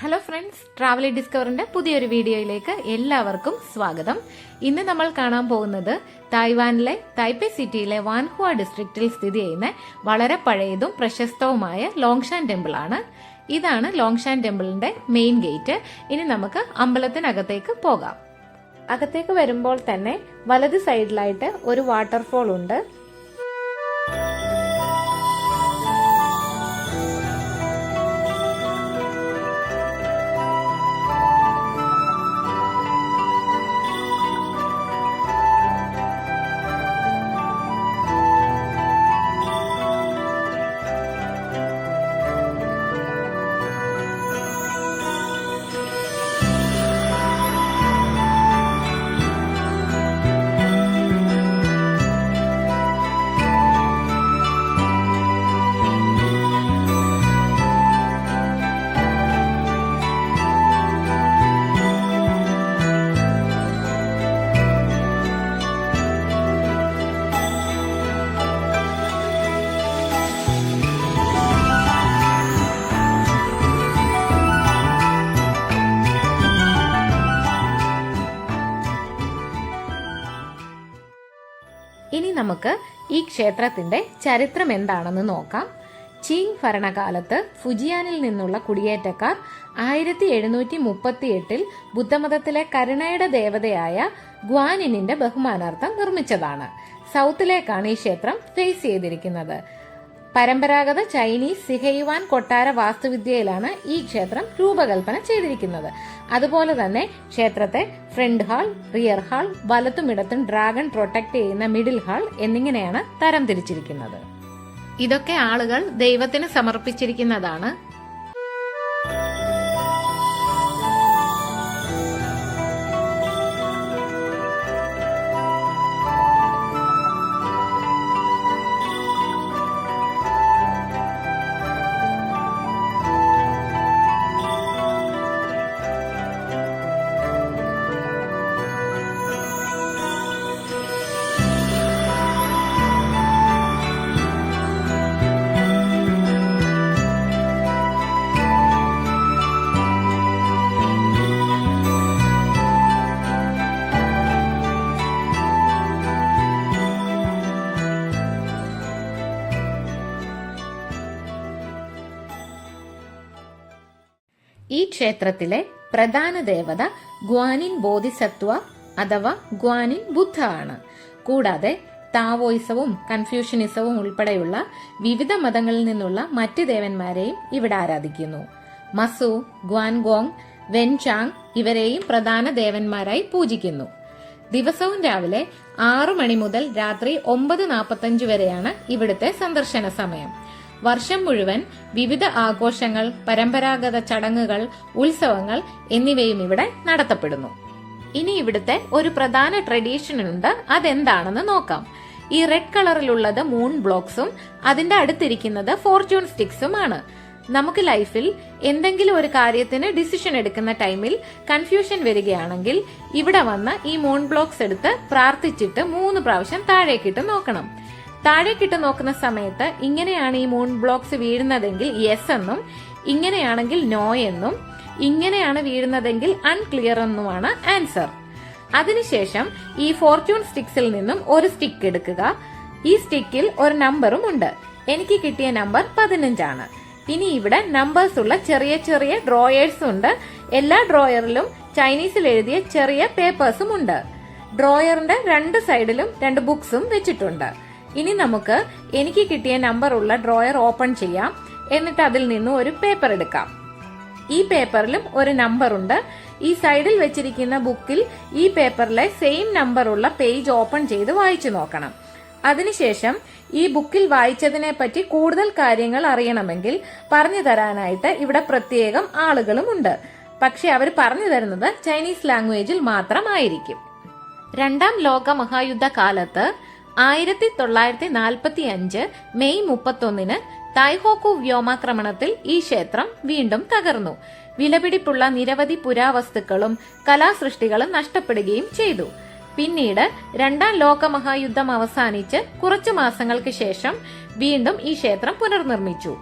Hello friends, ട്രാവലി ഡിസ്കവറിന്റെ പുതിയൊരു വീഡിയോയിലേക്ക് എല്ലാവർക്കും സ്വാഗതം. ഇന്ന് നമ്മൾ കാണാൻ പോകുന്നത് തായ്വാനിലെ തായ്പേ സിറ്റിയിലെ വാൻഹുവ ഡിസ്ട്രിക്റ്റിൽ സ്ഥിതി ചെയ്യുന്ന വളരെ പഴയതും പ്രശസ്തവുമായ ലോങ്ഷാൻ ടെമ്പിൾ ആണ്. ഇതാണ് ലോങ്ഷാൻ ടെമ്പിളിന്റെ മെയിൻ ഗേറ്റ്. ഇനി നമുക്ക് അമ്പലത്തിനകത്തേക്ക് പോകാം. അകത്തേക്ക് വരുമ്പോൾ തന്നെ വലത് സൈഡിലായിട്ട് ഒരു വാട്ടർഫോൾ ഉണ്ട്. ഇനി നമുക്ക് ഈ ക്ഷേത്രത്തിന്റെ ചരിത്രം എന്താണെന്ന് നോക്കാം. ചീങ് ഭരണകാലത്ത് ഫുജിയാനിൽ നിന്നുള്ള കുടിയേറ്റക്കാർ 1738 ബുദ്ധമതത്തിലെ കരുണയുടെ ദേവതയായ ഗ്വാനിനിന്റെ ബഹുമാനാർത്ഥം നിർമ്മിച്ചതാണ്. സൗത്തിലേക്കാണ് ഈ ക്ഷേത്രം ഫേസ് ചെയ്തിരിക്കുന്നത്. പരമ്പരാഗത ചൈനീസ് സിഹയുവാൻ കൊട്ടാര വാസ്തുവിദ്യയിലാണ് ഈ ക്ഷേത്രം രൂപകൽപ്പന ചെയ്തിരിക്കുന്നത്. അതുപോലെ തന്നെ ക്ഷേത്രത്തെ ഫ്രണ്ട് ഹാൾ, റിയർ ഹാൾ, വലത്തും ഇടത്തും ഡ്രാഗൺ പ്രൊട്ടക്ട് ചെയ്യുന്ന മിഡിൽ ഹാൾ എന്നിങ്ങനെയാണ് തരംതിരിച്ചിരിക്കുന്നത്. ഇതൊക്കെ ആളുകൾ ദൈവത്തിന് സമർപ്പിച്ചിരിക്കുന്നതാണ്. ഈ ക്ഷേത്രത്തിലെ പ്രധാന ദേവത ഗ്വാനിൻ ബോധിസത്വ അഥവാ ഗ്വാനിൻ ബുദ്ധ ആണ്. കൂടാതെ താവോയിസവും കൺഫ്യൂഷനിസവും ഉൾപ്പെടെയുള്ള വിവിധ മതങ്ങളിൽ നിന്നുള്ള മറ്റ് ദേവന്മാരെയും ഇവിടെ ആരാധിക്കുന്നു. മസു, ഗ്വാൻഗോങ്, വെൻചാങ് ഇവരെയും പ്രധാന ദേവന്മാരായി പൂജിക്കുന്നു. ദിവസവും രാവിലെ 6 മണി മുതൽ രാത്രി 9:45 വരെയാണ് ഇവിടുത്തെ സന്ദർശന സമയം. വർഷം മുഴുവൻ വിവിധ ആഘോഷങ്ങൾ, പരമ്പരാഗത ചടങ്ങുകൾ, ഉത്സവങ്ങൾ എന്നിവയും ഇവിടെ നടത്തപ്പെടുന്നു. ഇനി ഇവിടുത്തെ ഒരു പ്രധാന ട്രഡീഷൻ ഉണ്ട്. അതെന്താണെന്ന് നോക്കാം. ഈ റെഡ് കളറിലുള്ളത് മൂൺ ബ്ലോക്സും അതിന്റെ അടുത്തിരിക്കുന്നത് ഫോർച്യൂൺ സ്റ്റിക്സും ആണ്. നമുക്ക് ലൈഫിൽ എന്തെങ്കിലും ഒരു കാര്യത്തിന് ഡിസിഷൻ എടുക്കുന്ന ടൈമിൽ കൺഫ്യൂഷൻ വരികയാണെങ്കിൽ ഇവിടെ വന്ന് ഈ മൂൺ ബ്ലോക്സ് എടുത്ത് പ്രാർത്ഥിച്ചിട്ട് 3 പ്രാവശ്യം താഴേക്കിട്ട് നോക്കണം. താഴേക്കിട്ട് നോക്കുന്ന സമയത്ത് ഇങ്ങനെയാണ് ഈ മൂൺ ബ്ലോക്സ് വീഴുന്നതെങ്കിൽ യെസ് എന്നും, ഇങ്ങനെയാണെങ്കിൽ നോ എന്നും, ഇങ്ങനെയാണ് വീഴുന്നതെങ്കിൽ അൺക്ലിയർ എന്നുമാണ് ആൻസർ. അതിനുശേഷം ഈ ഫോർച്യൂൺ സ്റ്റിക്സിൽ നിന്നും ഒരു സ്റ്റിക്ക് എടുക്കുക. ഈ സ്റ്റിക്കിൽ ഒരു നമ്പറും ഉണ്ട്. എനിക്ക് കിട്ടിയ നമ്പർ 15 ആണ്. ഇനി ഇവിടെ നമ്പേഴ്സ് ഉള്ള ചെറിയ ചെറിയ ഡ്രോയേഴ്സ് ഉണ്ട്. എല്ലാ ഡ്രോയറിലും ചൈനീസിൽ എഴുതിയ ചെറിയ പേപ്പേഴ്സും ഉണ്ട്. ഡ്രോയറിന്റെ 2 സൈഡിലും 2 ബുക്സും വെച്ചിട്ടുണ്ട്. ഇനി നമുക്ക് എനിക്ക് കിട്ടിയ നമ്പർ ഉള്ള ഡ്രോയർ ഓപ്പൺ ചെയ്യാം. എന്നിട്ട് അതിൽ നിന്ന് ഒരു പേപ്പർ എടുക്കാം. ഈ പേപ്പറിലും ഒരു നമ്പർ ഉണ്ട്. ഈ സൈഡിൽ വെച്ചിരിക്കുന്ന ബുക്കിൽ ഈ പേപ്പറിലെ സെയിം നമ്പർ ഉള്ള പേജ് ഓപ്പൺ ചെയ്ത് വായിച്ചു നോക്കണം. അതിനുശേഷം ഈ ബുക്കിൽ വായിച്ചതിനെ പറ്റി കൂടുതൽ കാര്യങ്ങൾ അറിയണമെങ്കിൽ പറഞ്ഞു തരാനായിട്ട് ഇവിടെ പ്രത്യേകം ആളുകളും ഉണ്ട്. പക്ഷെ അവർ പറഞ്ഞു തരുന്നത് ചൈനീസ് ലാംഗ്വേജിൽ മാത്രമായിരിക്കും. 2ാം ലോക മഹായുദ്ധ കാലത്ത് 1945 മെയ് 31 തായ്ഹോക്കു വ്യോമാക്രമണത്തിൽ ഈ ക്ഷേത്രം വീണ്ടും തകർന്നു. വിലപിടിപ്പുള്ള നിരവധി പുരാവസ്തുക്കളും കലാസൃഷ്ടികളും നഷ്ടപ്പെടുകയും ചെയ്തു. പിന്നീട് 2ാം ലോകമഹായുദ്ധം അവസാനിച്ച് കുറച്ചു മാസങ്ങൾക്ക് ശേഷം വീണ്ടും ഈ ക്ഷേത്രം പുനർനിർമ്മിച്ചു.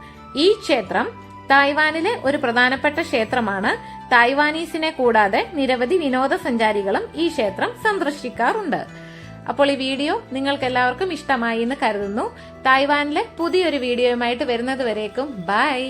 ഈ ക്ഷേത്രം തായ്വാനിലെ ഒരു പ്രധാനപ്പെട്ട ക്ഷേത്രമാണ്. തായ്വാനീസിനെ കൂടാതെ നിരവധി വിനോദസഞ്ചാരികളും ഈ ക്ഷേത്രം സന്ദർശിക്കാറുണ്ട്. അപ്പോൾ ഈ വീഡിയോ നിങ്ങൾക്ക് എല്ലാവർക്കും ഇഷ്ടമായി എന്ന് കരുതുന്നു. തായ്വാനിലെ പുതിയൊരു വീഡിയോയുമായിട്ട് വരുന്നത് വരേക്കും ബൈ.